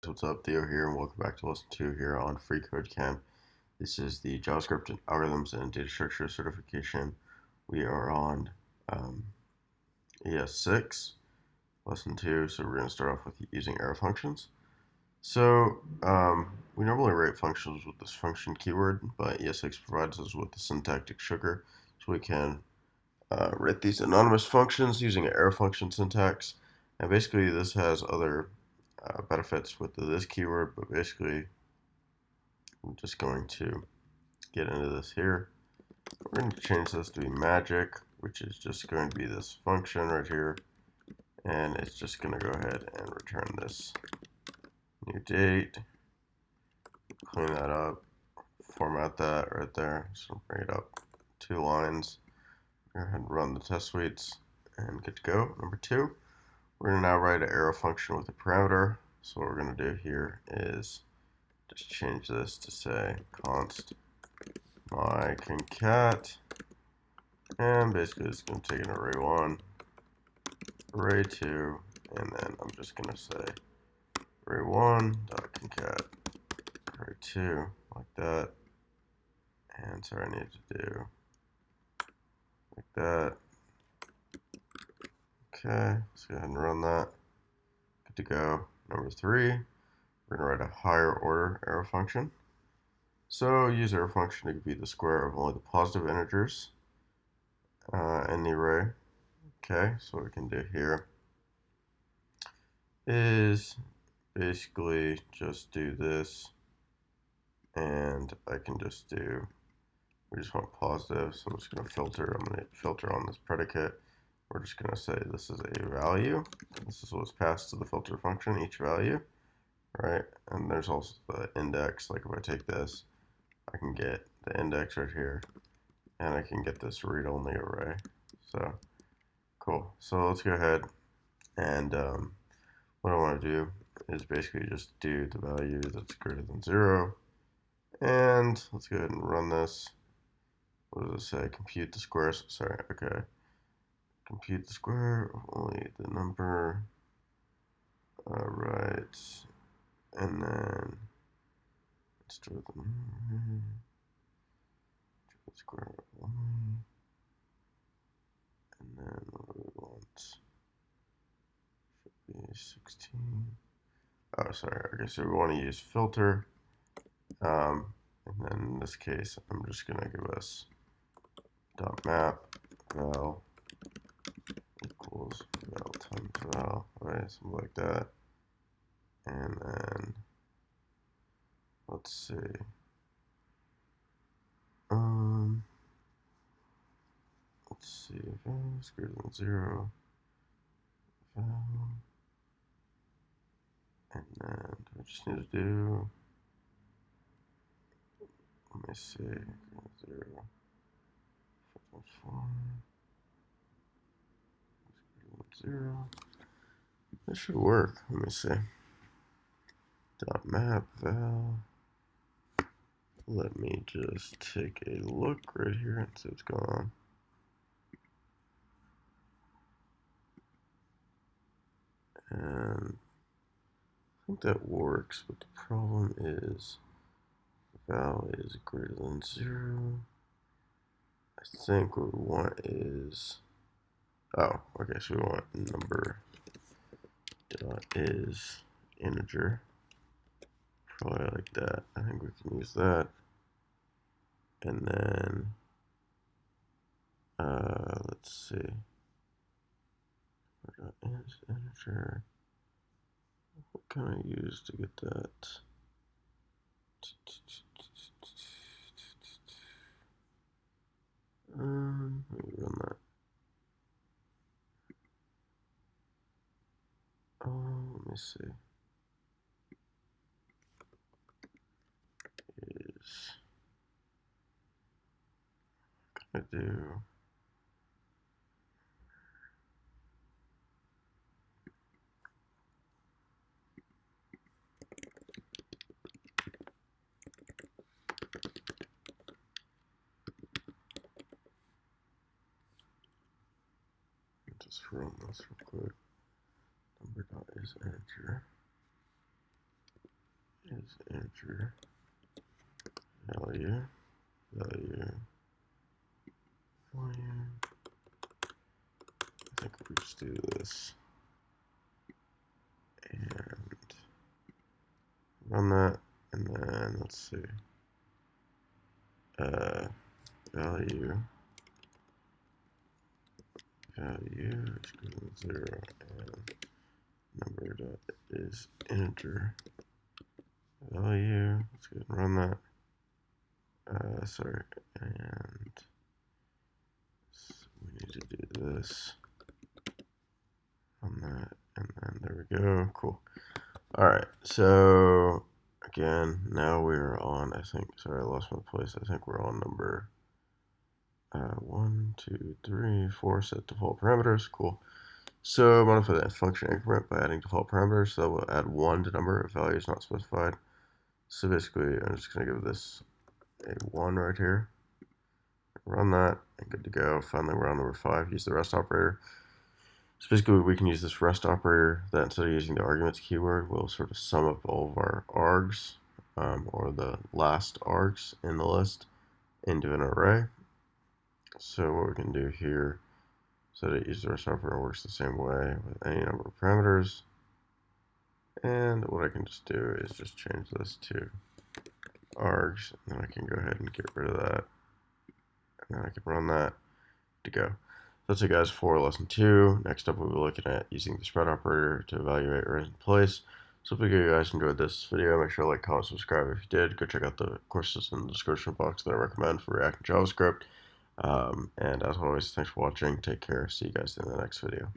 What's up, Theo here, and welcome back to lesson 2 here on Free Code Camp. This is the JavaScript and Algorithms and Data Structure certification. We are on ES6, lesson 2, so we're going to start off with using arrow functions. So we normally write functions with this function keyword, but ES6 provides us with the syntactic sugar, so we can write these anonymous functions using an arrow function syntax. And basically this has other benefits with this keyword, but basically I'm just going to get into this here. We're going to change this to be magic, which is just going to be this function right here, and it's just going to go ahead and return this new date, clean that up, format that right there, so bring it up 2 lines, go ahead and run the test suites, and good to go. Number 2, we're going to now write an arrow function with a parameter. So what we're going to do here is just change this to say const my concat, and basically it's going to take an array 1, array 2, and then I'm just going to say array 1 dot concat array 2 like that. And so I need to do like that. Okay, let's go ahead and run that. Good to go. Number 3, we're going to write a higher order arrow function. So use arrow function to compute the square of only the positive integers in the array. Okay, so what we can do here is basically just do this, and I can just do, we just want positive, so I'm just going to filter. I'm going to filter on this predicate. We're just going to say this is a value. This is what's passed to the filter function, each value, right? And there's also the index. Like if I take this, I can get the index right here, and I can get this read-only array. So cool. So let's go ahead and what I want to do is basically just do the value that's greater than 0. And let's go ahead and run this. What does it say? Compute the squares. Sorry, okay. Compute the square of only the number. Right. And then let's do the square of only. And then what do we want? Should be 16. Oh, sorry. Okay, so we want to use filter. And then in this case, I'm just going to give us dot map val equals val times val, right? Something like that. And then let's see. Let's see. Val is greater than 0. Val. And then I just need to do. Let me see. 0. 4. 0. That should work. Let me see. Dot map val. Let me just take a look right here and see what's going on. And I think that works, but the problem is val is greater than 0. I think what we want is, oh, okay, so we want number dot is integer. Probably like that. I think we can use that. And then, let's see. Dot is integer. What can I use to get that? Let me run that. Let me see. Is I do. Just run this real quick. Number dot is integer. is integer value, value. I think we just do this and run that, and then let's see, value is equal to 0 and number that is integer value. Let's go ahead and run that. Sorry, and we need to do this on that, and then there we go. Cool. All right, so again, now we're on, I think, sorry, I lost my place. I think we're on number 1, 2, 3, 4 set default parameters. Cool. So modify that function increment by adding default parameters. So we'll add 1 to number if value is not specified. So basically, I'm just going to give this a 1 right here. Run that, and good to go. Finally, we're on number 5. Use the rest operator. So basically, we can use this rest operator that instead of using the arguments keyword, we'll sort of sum up all of our args, or the last args in the list, into an array. So what we can do here is that use the rest operator works the same way with any number of parameters. And what I can just do is just change this to args, and then I can go ahead and get rid of that. And then I can run that to go. That's it, guys, for lesson 2. Next up, we'll be looking at using the spread operator to evaluate arrays in place. So if you guys enjoyed this video, make sure to like, comment, subscribe. If you did, go check out the courses in the description box that I recommend for React and JavaScript. And as always, thanks for watching. Take care. See you guys in the next video.